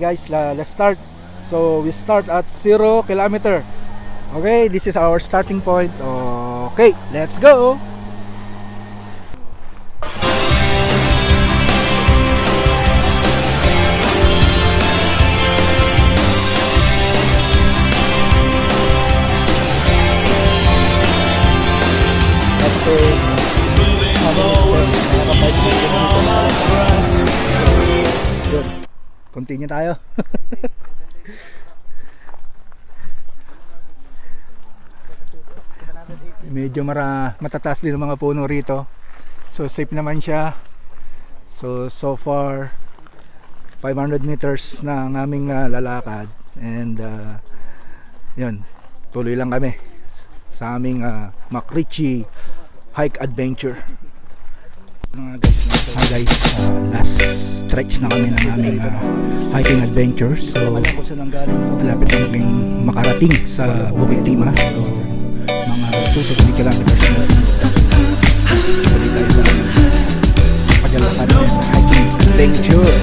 Guys, let's start. So we start at 0 kilometer. Okay, this is our starting point. Okay, let's go. Continue tayo. Medyo matataas din ang mga puno rito. So safe naman siya. So far 500 meters na ang aming lalakad. And yun, tuloy lang kami sa aming Makrichi hike adventure. Guys, last stretch na kami ng aming hiking adventure. So malapit na kaming makarating sa Bukit Timah. So mga 2 to 3 kilometers na tuloy tayo sa paglalakad ng hiking adventure.